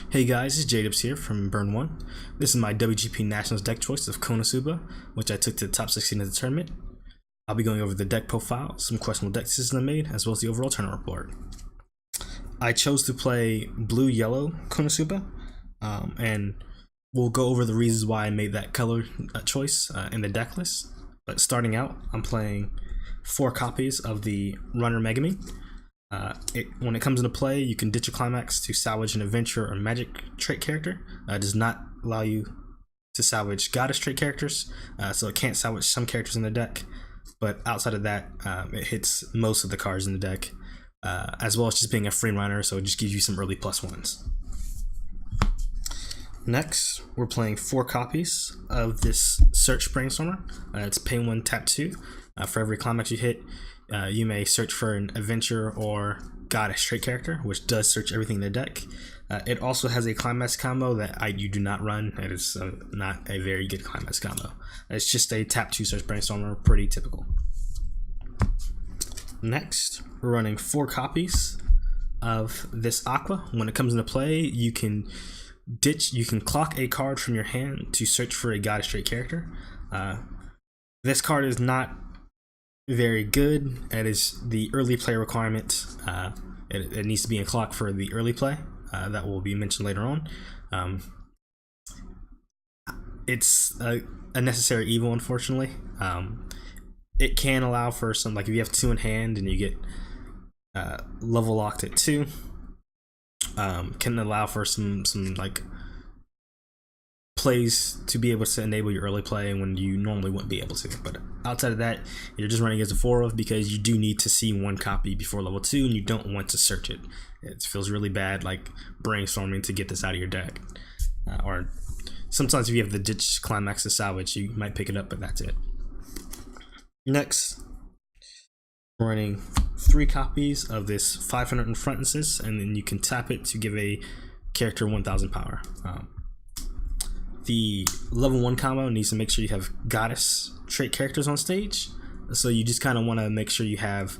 Hey guys, it's Jdubs here from Burn 1. This is my WGP Nationals deck choice of Konosuba, which I took to the top 16 of the tournament. I'll be going over the deck profile, some questionable deck decisions I made, as well as the overall tournament report. I chose to play blue-yellow Konosuba, and we'll go over the reasons why I made that color choice in the deck list. But starting out, I'm playing 4 copies of the Runner Megami. When it comes into play, you can ditch a Climax to salvage an adventure or magic trait character. It does not allow you to salvage goddess trait characters, so it can't salvage some characters in the deck. But outside of that, it hits most of the cards in the deck, as well as just being a free runner, so it just gives you some early +1s. Next, we're playing 4 copies of this Search Brainstormer. It's pay 1, tap 2. For every Climax you hit, you may search for an adventure or goddess trait character, which does search everything in the deck. It also has a Climax combo that you do not run. It is not a very good Climax combo. It's just a tap 2 Search Brainstormer, pretty typical. Next, we're running 4 copies of this Aqua. When it comes into play, you can clock a card from your hand to search for a goddess trait character. This card is not very good. It is the early play requirement. It needs to be in clock for the early play. That will be mentioned later on. It's a necessary evil, unfortunately. It can allow for some, like if you have 2 in hand and you get level locked at 2, can allow for some like plays to be able to enable your early play when you normally wouldn't be able to. But outside of that, you're just running as a 4 of, because you do need to see 1 copy before level 2 and you don't want to search it. It feels really bad, like brainstorming to get this out of your deck. Or sometimes if you have the ditch Climax to salvage, you might pick it up, but that's it. Next, we're running 3 copies of this 500 Infrontances, and then you can tap it to give a character 1000 power. The level 1 combo needs to make sure you have goddess trait characters on stage, so you just kind of want to make sure you have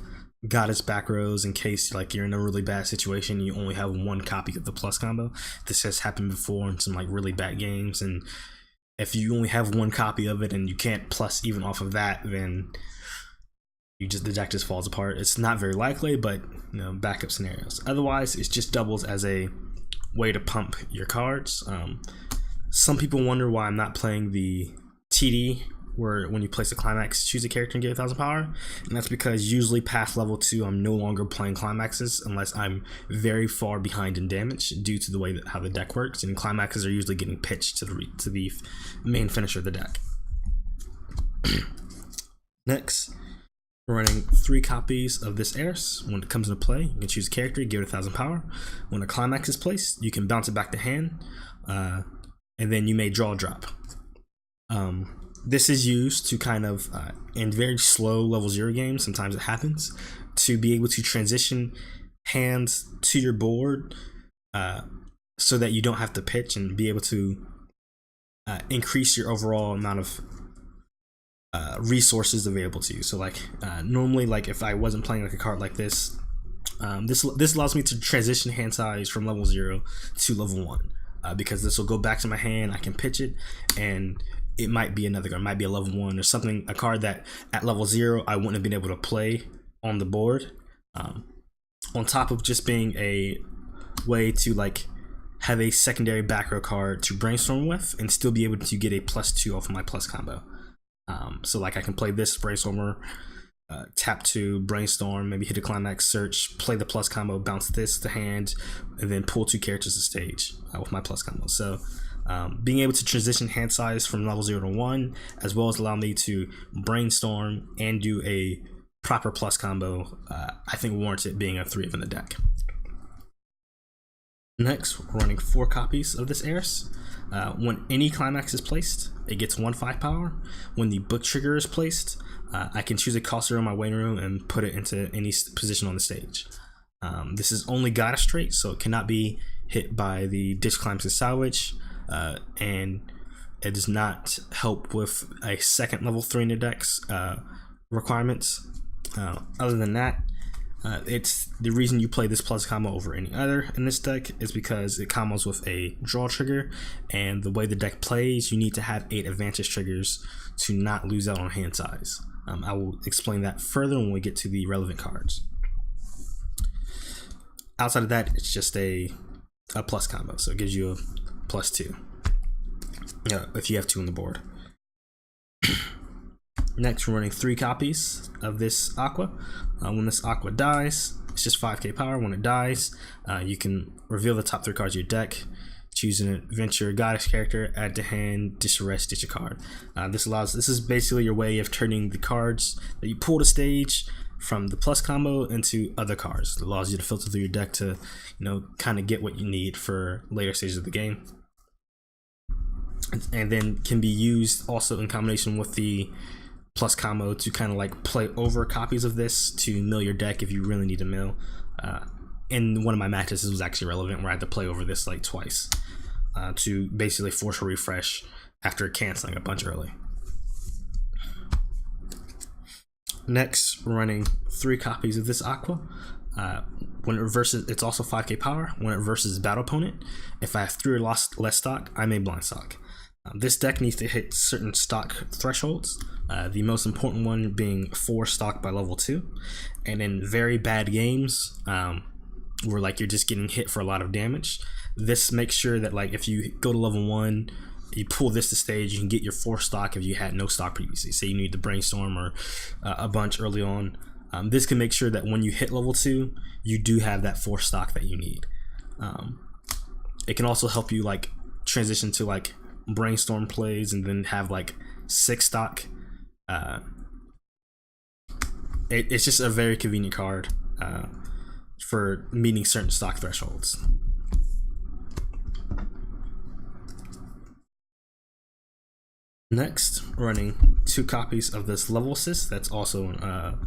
goddess back rows in case like you're in a really bad situation, you only have 1 copy of the plus combo. This has happened before in some like really bad games, and if you only have 1 copy of it and you can't plus even off of that, then the deck just falls apart. It's not very likely, but you know, backup scenarios. Otherwise, it just doubles as a way to pump your cards. Some people wonder why I'm not playing the TD, where when you place a Climax, choose a character and get 1000 power, and that's because usually past level 2, I'm no longer playing Climaxes unless I'm very far behind in damage due to the way how the deck works, and Climaxes are usually getting pitched to the main finisher of the deck. Next, we're running 3 copies of this Eris. When it comes into play, you can choose a character, give it 1000 power. When a Climax is placed, you can bounce it back to hand, and then you may draw a drop. This is used to kind of, in very slow level 0 games, sometimes it happens, to be able to transition hands to your board so that you don't have to pitch, and be able to increase your overall amount of resources available to you. So like normally, like if I wasn't playing like a card like this, this allows me to transition hand size from level 0 to level 1. Because this will go back to my hand, I can pitch it, and it might be another card, it might be a level 1 or something, a card that at level 0 I wouldn't have been able to play on the board. On top of just being a way to like have a secondary back row card to brainstorm with and still be able to get a +2 off of my plus combo. So like I can play this Brainstormer, tap 2, brainstorm, maybe hit a Climax, search, play the plus combo, bounce this to hand, and then pull 2 characters to stage with my plus combo. So being able to transition hand size from level 0 to 1, as well as allow me to brainstorm and do a proper plus combo, I think warrants it being a 3 of in the deck. Next, we're running 4 copies of this Eris. When any Climax is placed, it gets 1 5 power. When the book trigger is placed, I can choose a cost 0 in my waiting room and put it into any position on the stage. This is only goddess trait, so it cannot be hit by the ditch Climax to salvage, and it does not help with a second level 3 in the deck's requirements. Other than that, It's the reason you play this plus combo over any other in this deck is because it combos with a draw trigger, and the way the deck plays, you need to have 8 advantage triggers to not lose out on hand size. I will explain that further when we get to the relevant cards. Outside of that, it's just a plus combo, so it gives you a +2 if you have 2 on the board. Next, we're running 3 copies of this Aqua. When this Aqua dies, it's just 5k power. When it dies, you can reveal the top 3 cards of your deck, choose an adventure goddess character, add to hand, disarray, stitch a card. This is basically your way of turning the cards that you pull to stage from the plus combo into other cards. It allows you to filter through your deck to, kind of get what you need for later stages of the game. And then can be used also in combination with the plus combo to kind of like play over copies of this to mill your deck if you really need to mill. In one of my matches, this was actually relevant where I had to play over this like twice to basically force a refresh after canceling a bunch early. Next, we're running 3 copies of this Aqua. When it reverses, it's also 5k power. When it reverses battle opponent, if I have 3 or less stock, I may blind stock. This deck needs to hit certain stock thresholds, the most important one being 4 stock by level 2. And in very bad games, where like you're just getting hit for a lot of damage, this makes sure that like if you go to level 1, you pull this to stage, you can get your 4 stock if you had no stock previously. Say you need to brainstorm or a bunch early on. This can make sure that when you hit level 2, you do have that 4 stock that you need. It can also help you like transition to like brainstorm plays and then have like 6 stock. It's just a very convenient card for meeting certain stock thresholds. Next, running 2 copies of this level assist. That's also a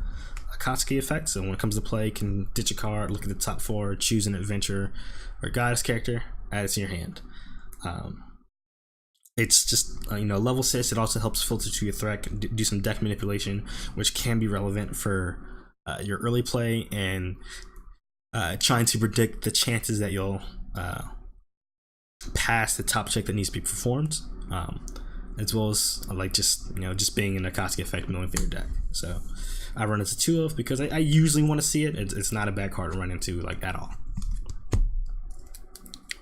Akatsuki effect. So when it comes to play, you can ditch a card, look at the top 4, choose an adventure or goddess character, add it to your hand. It's just level assist. It also helps filter to your threat, do some deck manipulation, which can be relevant for your early play and trying to predict the chances that you'll pass the top check that needs to be performed, as well as like just being an Akatsuki effect milling through your deck. So I run into 2 of because I usually want to see it. It's not a bad card to run into like at all.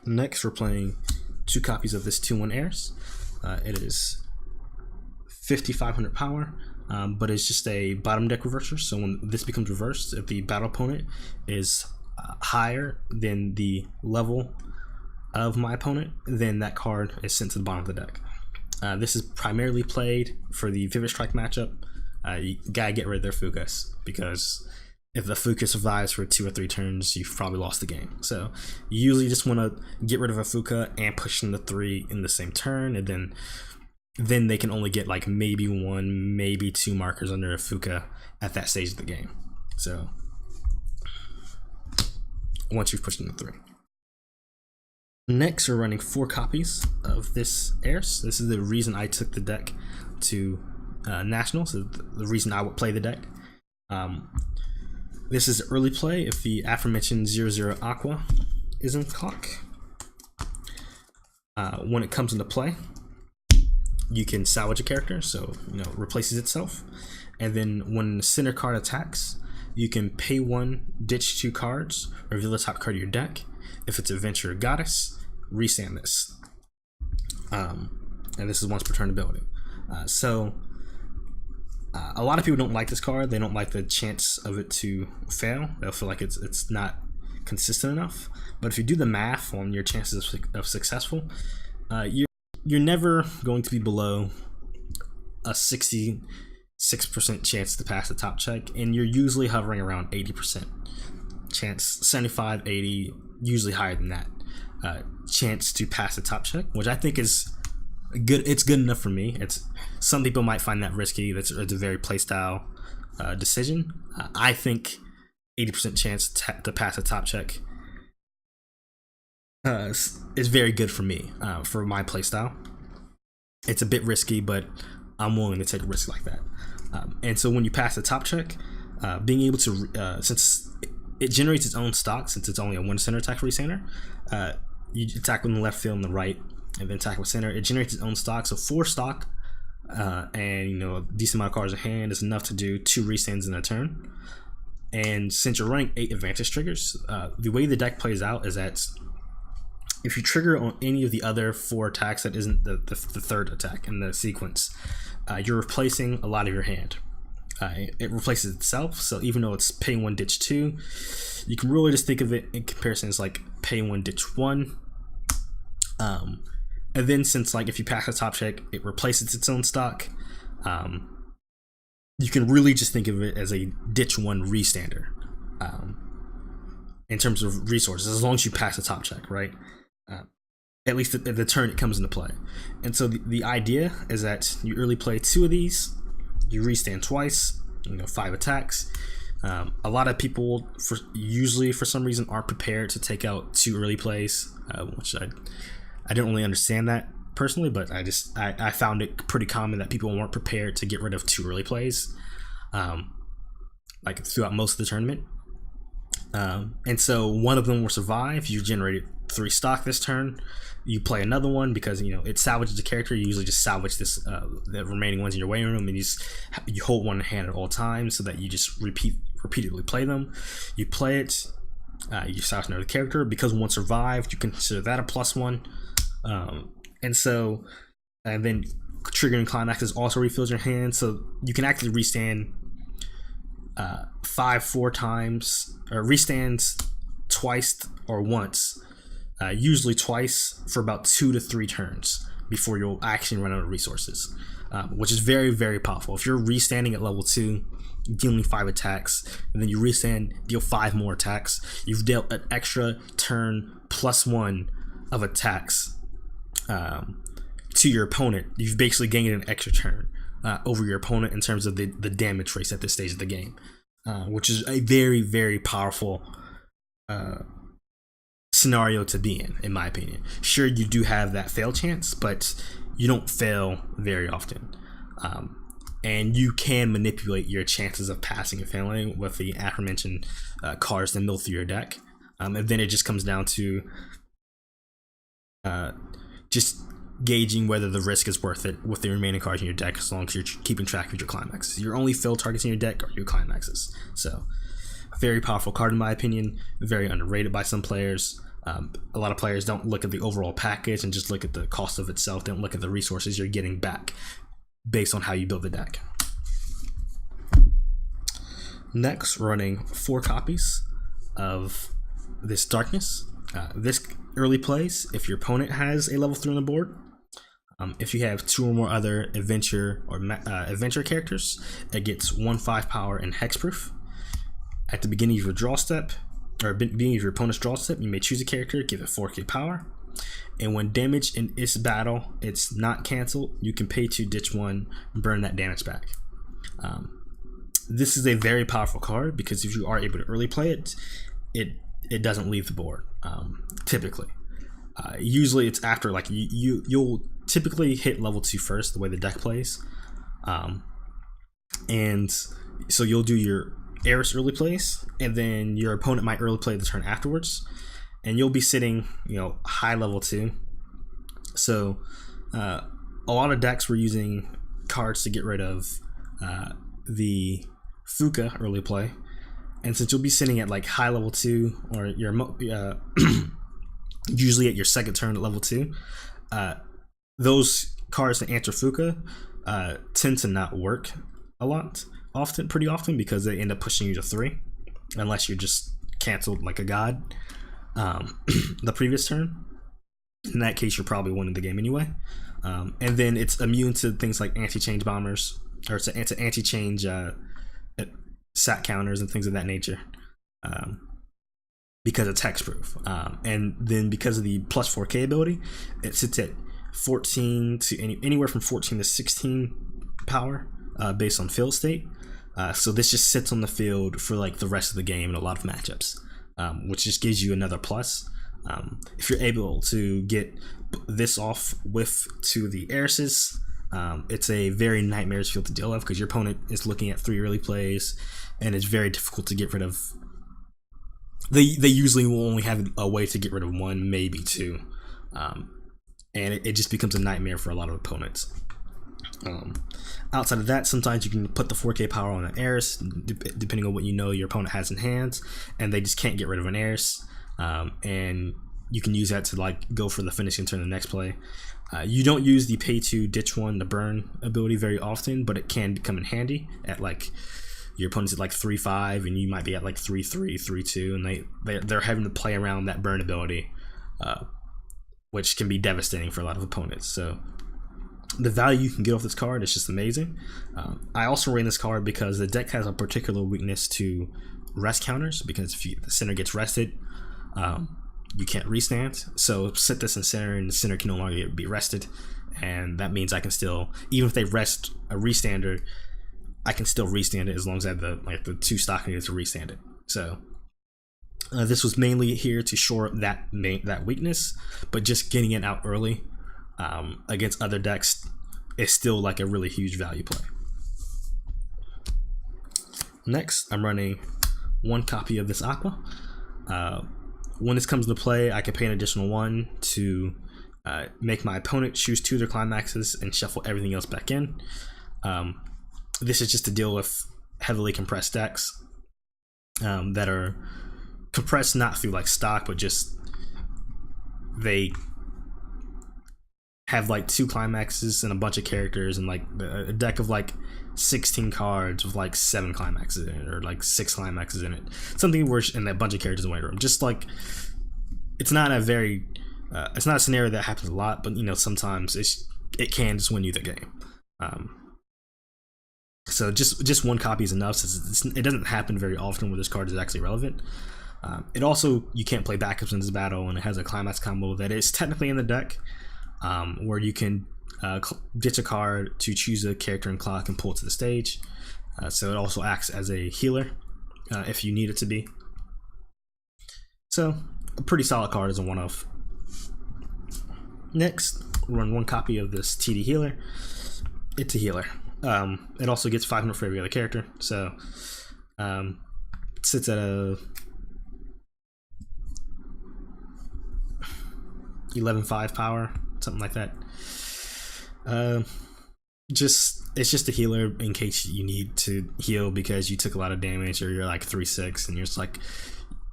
Next, we're playing 2 copies of this 2/1 Heirs. It is 5,500 power, but it's just a bottom deck reverser. So when this becomes reversed, if the battle opponent is higher than the level of my opponent, then that card is sent to the bottom of the deck. This is primarily played for the Vivid Strike matchup. You gotta get rid of their Fucus, because if the Fucus survives for 2 or 3 turns, you've probably lost the game. So you usually just want to get rid of a Fuka and push in the 3 in the same turn, and then they can only get like maybe 1, maybe 2 markers under a Fuka at that stage of the game. So once you've pushed in the 3. Next, we're running 4 copies of this Heirs. This is the reason I took the deck to Nationals, so the reason I would play the deck. This is early play if the aforementioned 0/0 Aqua is in clock. When it comes into play, you can salvage a character, so it replaces itself. And then when the center card attacks, you can pay 1, ditch 2 cards, reveal the top card of your deck. If it's Adventure or Goddess, resand this. And this is once per turn ability. A lot of people don't like this card. They don't like the chance of it to fail. They'll feel like it's not consistent enough. But if you do the math on your chances of successful, you're never going to be below a 66% chance to pass the top check, and you're usually hovering around 80% chance, 75, 80, usually higher than that chance to pass the top check, which I think is good. It's good enough for me. Some people might find that risky. It's a very playstyle decision. I think 80% chance to pass a top check is very good for me, for my playstyle. It's a bit risky, but I'm willing to take a risk like that. And so when you pass the top check, Being able to since it generates its own stock, since it's only a 1 center attack for each center, you attack with the left field and the right, and then attack with center. It generates its own stock, so 4 stock, and a decent amount of cards in hand is enough to do 2 restands in a turn. And since you're running 8 advantage triggers, the way the deck plays out is that if you trigger on any of the other 4 attacks that isn't the third attack in the sequence, you're replacing a lot of your hand. It replaces itself, so even though it's pay 1, ditch 2, you can really just think of it in comparison as like pay 1, ditch 1. And then since like if you pass a top check, it replaces its own stock, you can really just think of it as a ditch 1 restander in terms of resources, as long as you pass a top check, right? At least at the turn it comes into play. And so the idea is that you early play 2 of these, you restand twice, 5 attacks. A lot of people usually for some reason aren't prepared to take out 2 early plays, which I didn't really understand that personally, but I found it pretty common that people weren't prepared to get rid of 2 early plays, like throughout most of the tournament. And so one of them will survive. You generated 3 stock this turn. You play another one because it salvages the character. You usually just salvage the remaining ones in your waiting room, and you hold one in hand at all times so that you just repeatedly play them. You play it. You salvage another character because one survived. You consider that a +1. And then triggering climaxes also refills your hand, so you can actually restand 4 times, or restands twice or once, usually twice, for about 2 to 3 turns before you'll actually run out of resources, which is very, very powerful. If you're restanding at level 2, dealing 5 attacks, and then you restand, deal 5 more attacks, you've dealt an extra turn +1 of attacks to your opponent. You've basically gained an extra turn over your opponent in terms of the damage race at this stage of the game, which is a very, very powerful scenario to be in my opinion. Sure, you do have that fail chance, but you don't fail very often, and you can manipulate your chances of passing and failing with the aforementioned cards that mill through your deck, and then it just comes down to just gauging whether the risk is worth it with the remaining cards in your deck, as long as you're keeping track of your climaxes. Your only fill targets in your deck are your climaxes. So, very powerful card in my opinion, very underrated by some players. A lot of players don't look at the overall package and just look at the cost of itself, don't look at the resources you're getting back based on how you build the deck. Next, running 4 copies of this Darkness. This early plays if your opponent has a level 3 on the board. If you have 2 or more other adventure or adventure characters, it gets 1/5 power and hexproof. At the beginning of your draw step, or beginning of your opponent's draw step, you may choose a character, give it 4k power, and when damaged in its battle, it's not canceled. You can pay 2, ditch 1, and burn that damage back. This is a very powerful card because if you are able to early play it, it doesn't leave the board. Typically, usually it's after, like, you'll typically hit level 2 first, the way the deck plays, and so you'll do your Eris early plays, and then your opponent might early play the turn afterwards, and you'll be sitting high level 2. So a lot of decks were using cards to get rid of the Fuka early play, and since you'll be sitting at like high level 2, or your usually at your second turn at level 2, those cards that answer Fuka tend to not work pretty often, because they end up pushing you to 3 unless you're just canceled like a god the previous turn. In that case, you're probably winning the game anyway. And then it's immune to things like anti-change bombers, or to anti-change sat counters and things of that nature, because it's hexproof. And then because of the plus 4k ability, it sits at 14 to anywhere from 14 to 16 power based on field state. So this just sits on the field for like the rest of the game in a lot of matchups, which just gives you another plus. If you're able to get this off with 2 of the Erises, it's a very nightmarish field to deal with, because your opponent is looking at 3 early plays, and it's very difficult to get rid of. They usually will only have a way to get rid of one, maybe two, and it just becomes a nightmare for a lot of opponents. Outside of that, sometimes you can put the 4K power on an Heiress, depending on what you know your opponent has in hands, and they just can't get rid of an Heiress, and you can use that to like go for the finishing turn the next play. You don't use the pay to ditch one, the burn ability very often, but it can come in handy at like your opponent's at like 3-5 and you might be at like 3-3, 3-2, and they're having to play around that burn ability, which can be devastating for a lot of opponents. So the value you can get off this card is just amazing. I also ran this card because the deck has a particular weakness to rest counters, because if the center gets rested, you can't restand. So set this in center and the center can no longer be rested, and that means I can still, even if they rest a restander, I can still restand it as long as I have the 2 stock needed to restand it. So this was mainly here to shore up that weakness, but just getting it out early against other decks is still like a really huge value play. Next, I'm running 1 copy of this Aqua. When this comes into play, I can pay an additional 1 to make my opponent choose 2 of their climaxes and shuffle everything else back in. This is just to deal with heavily compressed decks that are compressed not through like stock, but just they have like 2 climaxes and a bunch of characters, and like a deck of like 16 cards with like 7 climaxes in it, or like 6 climaxes in it, something where and a bunch of characters in the white room. Just like it's not a very it's not a scenario that happens a lot, but you know, sometimes it can just win you the game. So just 1 copy is enough, since it doesn't happen very often where this card is actually relevant. It also, you can't play backups in this battle, and it has a climax combo that is technically in the deck, where you can ditch a card to choose a character and clock and pull it to the stage. So it also acts as a healer if you need it to be. So a pretty solid card as a one-off. Next, run 1 copy of this TD healer. It's a healer. It also gets 500 for every other character, so it sits at a 11.5 power, something like that. It's just a healer in case you need to heal because you took a lot of damage, or you're like 3-6 and you're just like,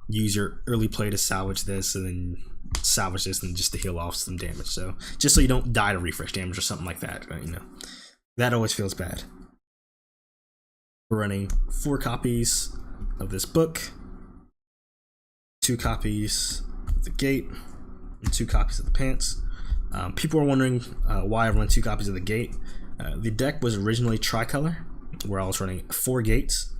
use your early play to salvage this, and then salvage this and just to heal off some damage. So just so you don't die to refresh damage or something like that, you know. That always feels bad. We're running 4 copies of this book, 2 copies of the gate, and 2 copies of the pants. People are wondering why I run 2 copies of the gate. The deck was originally tricolor, where I was running 4 gates,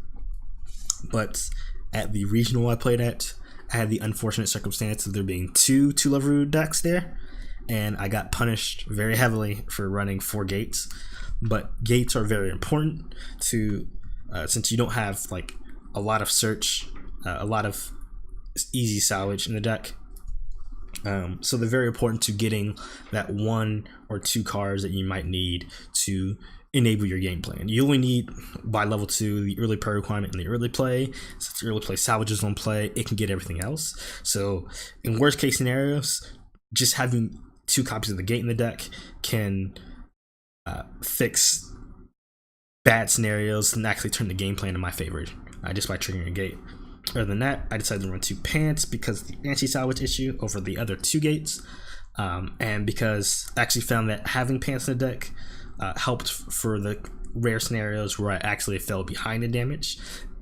but at the regional I played at, I had the unfortunate circumstance of there being 2 Tularu decks there, and I got punished very heavily for running 4 gates. But gates are very important to, since you don't have like a lot of search, a lot of easy salvage in the deck. So they're very important to getting that 1 or 2 cards that you might need to enable your game plan. You only need, by level 2, the early play requirement in the early play. Since the early play salvages on play, it can get everything else. So in worst case scenarios, just having 2 copies of the gate in the deck can fix bad scenarios and actually turn the game plan in my favor just by triggering a gate. Other than that, I decided to run 2 pants because of the anti-salvage issue over the other 2 gates, and because I actually found that having pants in the deck helped for the rare scenarios where I actually fell behind in damage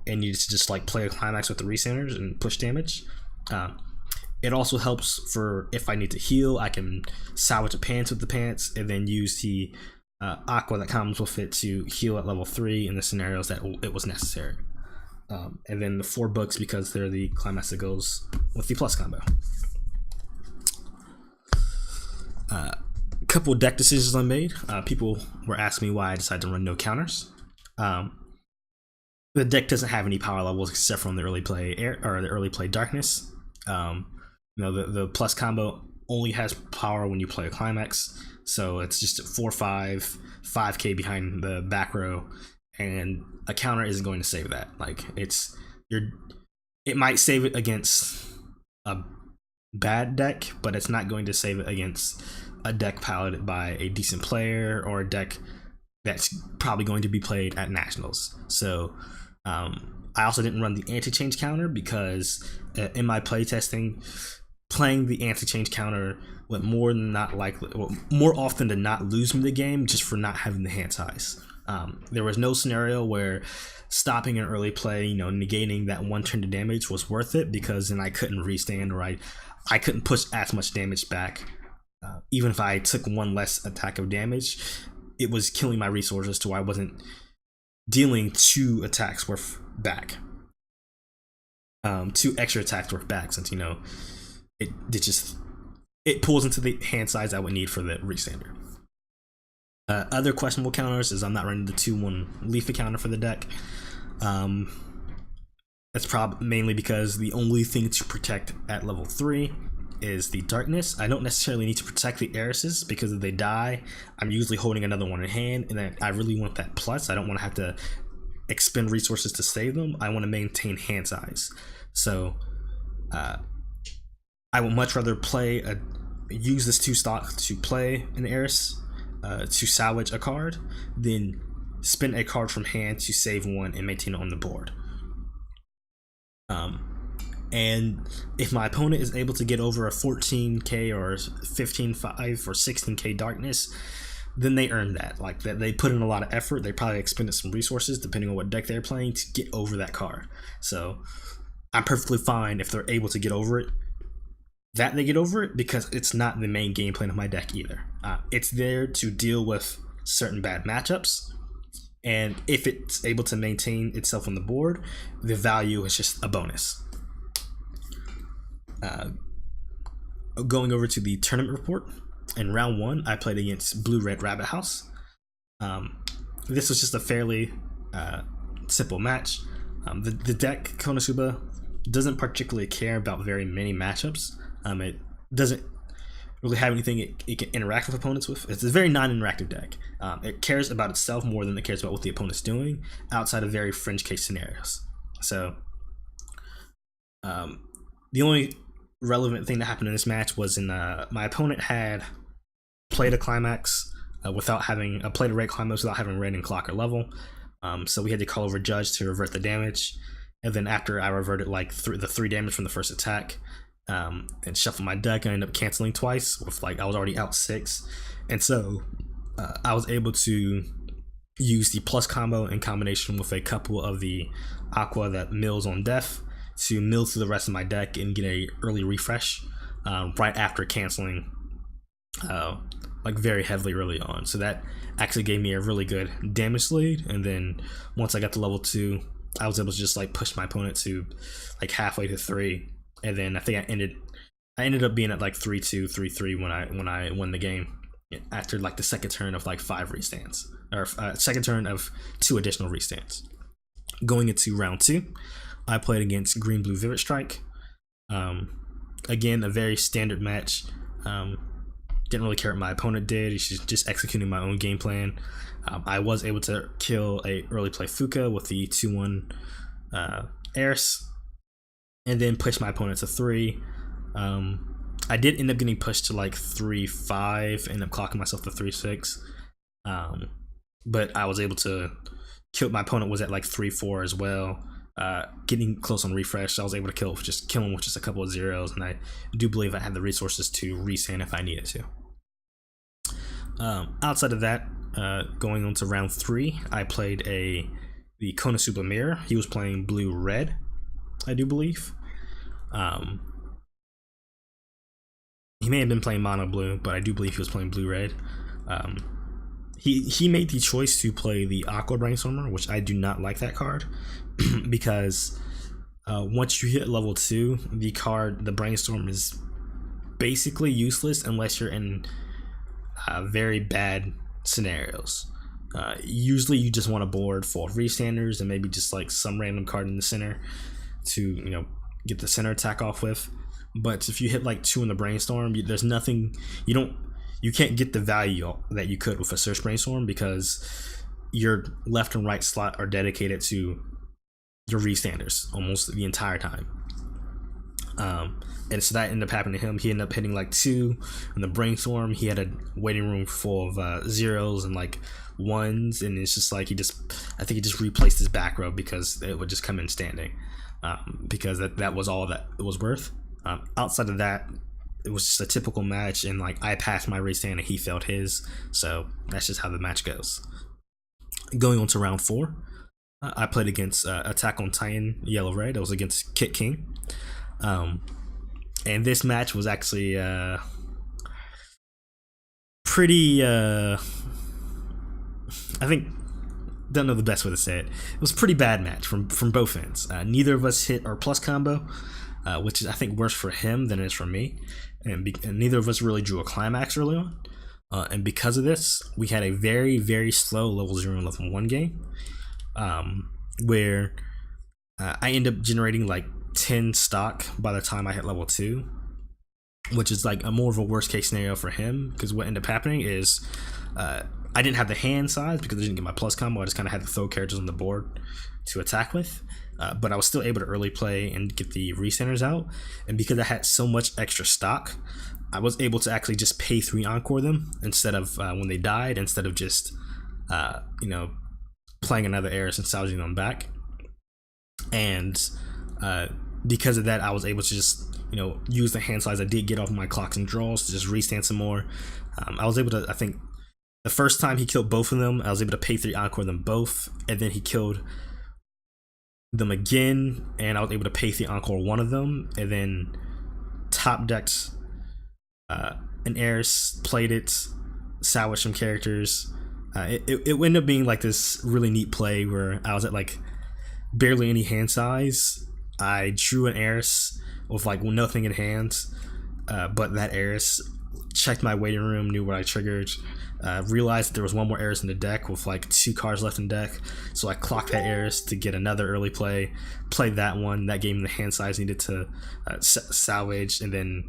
and needed to just like play a climax with the recenters and push damage. It also helps for if I need to heal, I can salvage a pants with the pants and then use the Aqua that comes with it to heal at level 3 in the scenarios that it was necessary. And then the 4 books because they're the climax that goes with the plus combo. A couple deck decisions I made. People were asking me why I decided to run no counters. The deck doesn't have any power levels except from the early play air or the early play darkness. You know, the plus combo only has power when you play a climax, so it's just 4-5, 5k behind the back row, and a counter isn't going to save that. Like it might save it against a bad deck, but it's not going to save it against a deck piloted by a decent player or a deck that's probably going to be played at nationals. So I also didn't run the anti-change counter because in my playtesting, playing the anti-change counter would more often than not lose me the game just for not having the hand size. There was no scenario where stopping an early play, negating that one turn of damage was worth it, because then I couldn't restand, or I couldn't push as much damage back. Even if I took one less attack of damage, it was killing my resources to where I wasn't dealing 2 attacks worth back. 2 extra attacks worth back, since it pulls into the hand size I would need for the restander. Other questionable counters is I'm not running the 2/1 Leafy counter for the deck. That's mainly because the only thing to protect at level 3 is the darkness. I don't necessarily need to protect the heiresses, because if they die, I'm usually holding another one in hand, and I really want that plus. I don't want to have to expend resources to save them. I want to maintain hand size. So I would much rather use this 2 stock to play an heiress to salvage a card than spend a card from hand to save one and maintain it on the board. And if my opponent is able to get over a 14k or 15.5 or 16k darkness, then they earn that. Like, that they put in a lot of effort. They probably expended some resources, depending on what deck they're playing, to get over that card. So I'm perfectly fine if they're able to get over it. That they get over it, because it's not the main game plan of my deck either. It's there to deal with certain bad matchups, and if it's able to maintain itself on the board, the value is just a bonus. Going over to the tournament report, in round 1, I played against Blue Red Rabbit House. This was just a fairly simple match. The deck Konosuba doesn't particularly care about very many matchups. It doesn't really have anything it can interact with opponents with. It's a very non-interactive deck. It cares about itself more than it cares about what the opponent's doing, outside of very fringe case scenarios. So the only relevant thing that happened in this match was my opponent had played a Climax played a red Climax without having red in clock or level. So we had to call over Judge to revert the damage, and then after I reverted the 3 damage from the first attack, and shuffle my deck, I ended up canceling twice with I was already out 6, and so I was able to use the plus combo in combination with a couple of the aqua that mills on death to mill through the rest of my deck and get a early refresh right after canceling very heavily early on. So that actually gave me a really good damage lead, and then once I got to level 2, I was able to just push my opponent to halfway to 3. And then I think I ended up being at 3-2, 3-3 when I won the game after the second turn of 5 restands, or second turn of 2 additional restands. Going into round 2, I played against Green Blue Vivid Strike. Again, a very standard match. Didn't really care what my opponent did. He's just executing my own game plan. I was able to kill a early play Fuka with the 2/1 Eris, and then push my opponent to 3. I did end up getting pushed to 3-5, end up clocking myself to 3-6. But I was able to kill. My opponent was at 3-4 as well. Getting close on refresh, I was able to kill him with just a couple of zeros, and I do believe I had the resources to resand if I needed to. Outside of that, going on to round 3, I played the Konosuba Mirror. He was playing blue-red, I do believe. He may have been playing mono blue, but I do believe he was playing blue-red. He made the choice to play the Aqua Brainstormer, which I do not like that card, because once you hit level 2, the Brainstorm is basically useless unless you're in very bad scenarios. Usually you just want to board for restanders and maybe just some random card in the center to get the center attack off with. But if you hit 2 in the Brainstorm, there's nothing, you can't get the value that you could with a Search Brainstorm, because your left and right slot are dedicated to your restanders almost the entire time. And so that ended up happening to him. He ended up hitting like 2 in the brainstorm. He had a waiting room full of zeros and like 1s, and it's just like I think he just replaced his back row because it would just come in standing, because that was all that it was worth. Outside of that, it was just a typical match, and like I passed my restand and he failed his, so that's just how the match goes. Going on to round 4, I played against Attack on Titan Yellow Red. I was against Kit King. And this match was actually pretty I think, don't know the best way to say it. It was a pretty bad match from both ends. Neither of us hit our plus combo, which is I think worse for him than it is for me, and neither of us really drew a climax early on. And because of this, we had a very, very slow level 0 and level 1 game, where I end up generating like 10 stock by the time I hit level 2, which is like a more of a worst case scenario for him, because what ended up happening is I didn't have the hand size because I didn't get my plus combo. I just kind of had to throw characters on the board to attack with, but I was still able to early play and get the recenters out, and because I had so much extra stock, I was able to actually just pay 3 encore them instead of when they died, instead of just playing another Eris and salvaging them back. And because of that, I was able to just use the hand size I did get off my clocks and draws to just restand some more. I was able to, I think the first time he killed both of them, I was able to pay 3 encore them both, and then he killed them again, and I was able to pay 3 encore one of them, and then top decked an Eris, played it, salvaged some characters. It ended up being like this really neat play where I was at like barely any hand size. I drew an Eris with like nothing in hand, but that Eris checked my waiting room, knew what I triggered, realized that there was one more Eris in the deck with like 2 cards left in deck, so I clocked that Eris to get another early play, played that one. That gave me the hand size needed to salvage, and then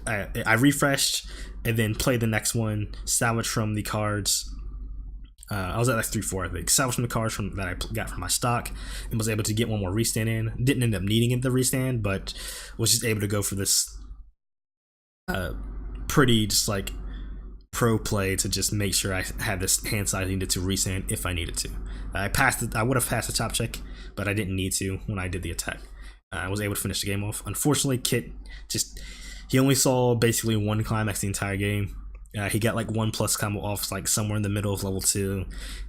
I refreshed and then played the next one, salvaged from the cards. I was at like 3-4, I think. Salvaged from the cards that I got from my stock, and was able to get one more restand in. Didn't end up needing the restand, but was just able to go for this pretty just like pro play to just make sure I had this hand size needed to restand if I needed to. I would have passed the top check, but I didn't need to when I did the attack. I was able to finish the game off. Unfortunately, Kit he only saw basically 1 climax the entire game. He got like 1 plus combo off like somewhere in the middle of level 2,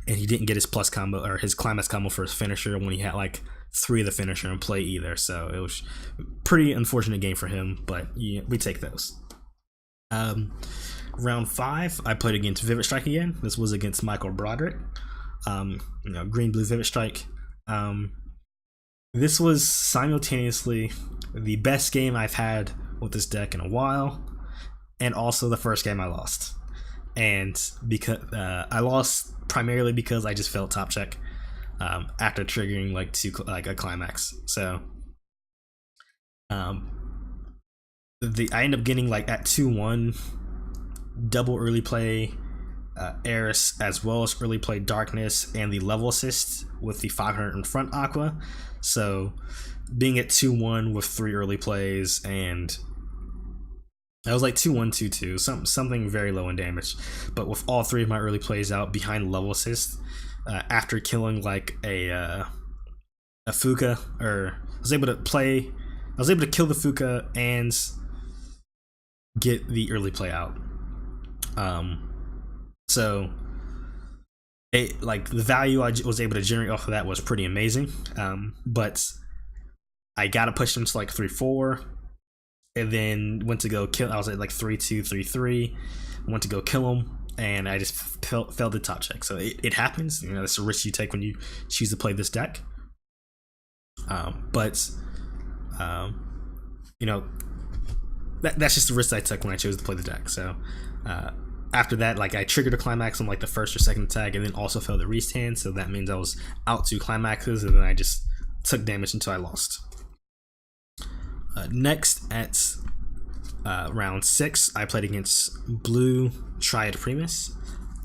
and he didn't get his plus combo or his climax combo for his finisher when he had like 3 of the finisher in play either. So it was pretty unfortunate game for him, but yeah, we take those. Round 5, I played against Vivid Strike again. This was against Michael Broderick. Green Blue Vivid Strike. This was simultaneously the best game I've had with this deck in a while, and also the first game I lost. And because I lost primarily because I just failed top check after triggering like a climax. So I end up getting like at 2-1 double early play Eris, as well as early play Darkness and the level assist with the 500 in front Aqua. So being at 2-1 with 3 early plays, and I was like 2-1, 2-2, something very low in damage, but with all 3 of my early plays out behind level assist, after killing like a Fuka, or I was able to kill the Fuka and get the early play out. So like the value I was able to generate off of that was pretty amazing. But I got to push them to like 3-4, and then went to go kill. I was at like 3-2, 3-3. Went to go kill him, and I just failed the top check. So it happens. That's a risk you take when you choose to play this deck. But that's just the risk I took when I chose to play the deck. So after that, like I triggered a climax on like the first or second attack, and then also failed the restand. So that means I was out 2 climaxes, and then I just took damage until I lost. Next at round 6, I played against Blue Triad Primus.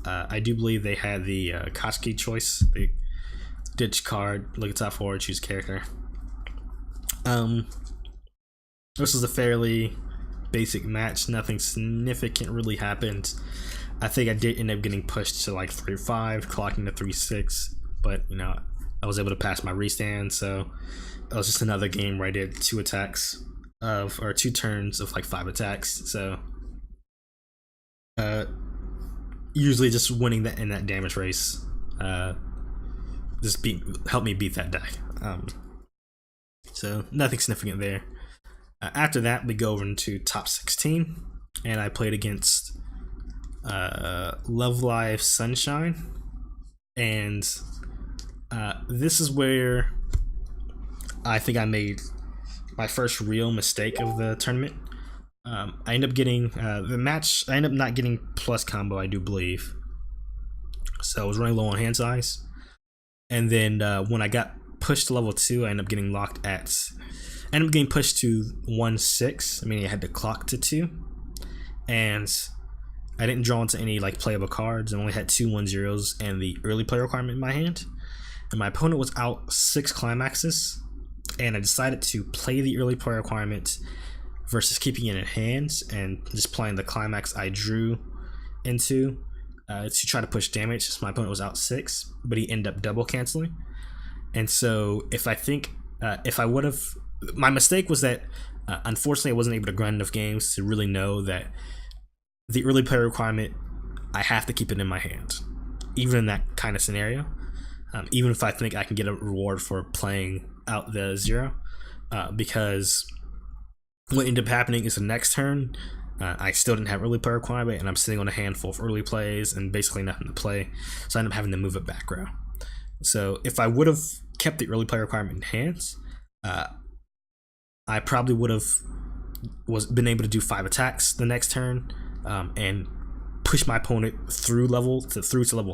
I do believe they had the Koski choice, the ditch card, look at top 4, choose character. This was a fairly basic match. Nothing significant really happened. I think I did end up getting pushed to like 3-5, clocking to 3-6, but you know, I was able to pass my restand, so it was just another game where I did 2 attacks or 2 turns of like 5 attacks. So usually just winning that in that damage race just helped me beat that deck. So nothing significant there. After that, we go over into top 16, and I played against Love Live Sunshine, and this is where I think I made my first real mistake of the tournament. I ended up getting the match. I ended up not getting plus combo, I do believe. So I was running low on hand size, and then when I got pushed to level 2, I ended up getting locked at. I ended up getting pushed to 1-6. I mean, I had to clock to 2, and I didn't draw into any like playable cards. I only had 2 1-0s and the early play requirement in my hand, and my opponent was out 6 climaxes, and I decided to play the early play requirement versus keeping it in hand and just playing the climax I drew into to try to push damage. So my opponent was out 6, but he ended up double canceling. And so if I would have, my mistake was that unfortunately I wasn't able to grind enough games to really know that the early play requirement, I have to keep it in my hand, even in that kind of scenario. Even if I think I can get a reward for playing out the 0, because what ended up happening is the next turn, I still didn't have early play requirement, and I'm sitting on a handful of early plays and basically nothing to play, so I ended up having to move it back row. So if I would have kept the early play requirement in hands, I probably would have been able to do 5 attacks the next turn and push my opponent through to level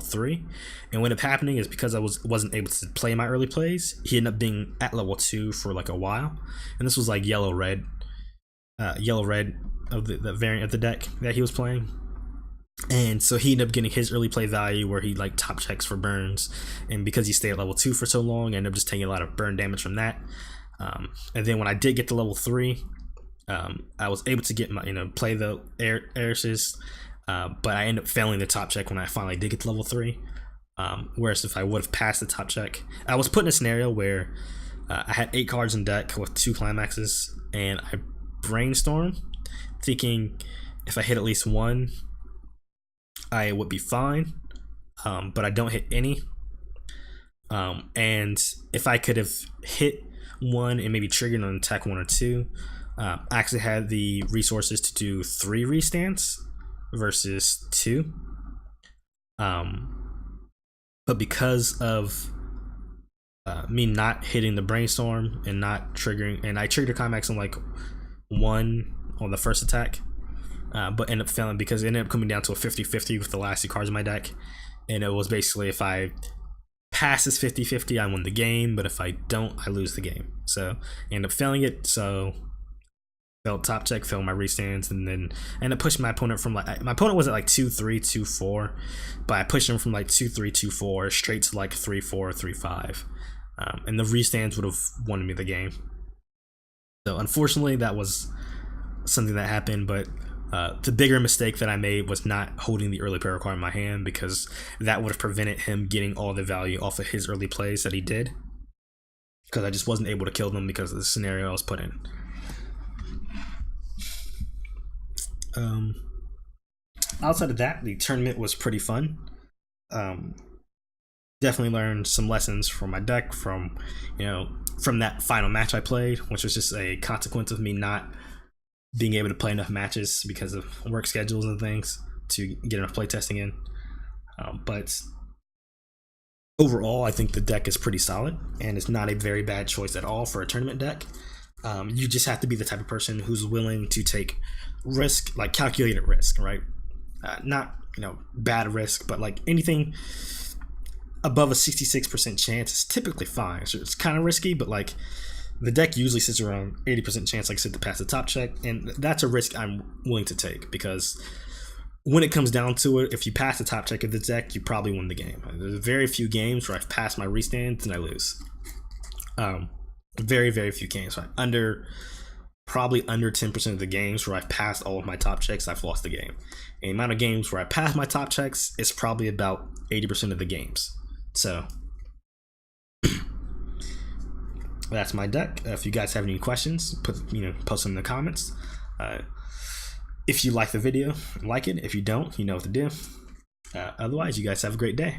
3. And what ended up happening is because I wasn't able to play my early plays, he ended up being at level 2 for like a while, and this was like yellow red of the variant of the deck that he was playing. And so he ended up getting his early play value where he like top checks for burns, and because he stayed at level 2 for so long, I ended up just taking a lot of burn damage from that. And then when I did get to level 3, I was able to get my play the heiresses, but I ended up failing the top check when I finally did get to level 3. Whereas if I would have passed the top check, I was put in a scenario where I had 8 cards in deck with 2 climaxes, and I brainstormed thinking if I hit at least 1, I would be fine, but I don't hit any. And if I could have hit 1 and maybe triggered an attack 1 or 2, I actually had the resources to do 3 restands versus 2. But because of me not hitting the brainstorm and not triggering, and I triggered climax on like 1 on the first attack, but ended up failing because it ended up coming down to a 50-50 with the last 2 cards in my deck, and it was basically if I pass this 50-50 I win the game, but if I don't I lose the game. So I ended up failing it, so failed top check, failed my restands, and then I ended up pushing my opponent from like, my opponent was at like 2-3, 2-4, but I pushed him from like 2-3, 2-4 straight to like 3-4, 3-5, and the restands would have won me the game. So unfortunately that was something that happened, but the bigger mistake that I made was not holding the early play requirement in my hand, because that would have prevented him getting all the value off of his early plays that he did, because I just wasn't able to kill them because of the scenario I was put in. Outside of that, the tournament was pretty fun. Definitely learned some lessons from my deck, from that final match I played, which was just a consequence of me not being able to play enough matches because of work schedules and things to get enough playtesting in. But overall, I think the deck is pretty solid, and it's not a very bad choice at all for a tournament deck. You just have to be the type of person who's willing to take risk, like calculated risk, right? Not bad risk, but like anything above a 66% chance is typically fine. So it's kind of risky, but like the deck usually sits around 80% chance, like I said, to pass the top check, and that's a risk I'm willing to take, because when it comes down to it, if you pass the top check of the deck, you probably win the game. There's very few games where I've passed my restands and I lose. Very, very few games. Probably under 10% of the games where I've passed all of my top checks, I've lost the game. And the amount of games where I pass my top checks is probably about 80% of the games. So that's my deck. If you guys have any questions, post them in the comments. If you like the video, like it. If you don't, you know what to do. Otherwise, you guys have a great day.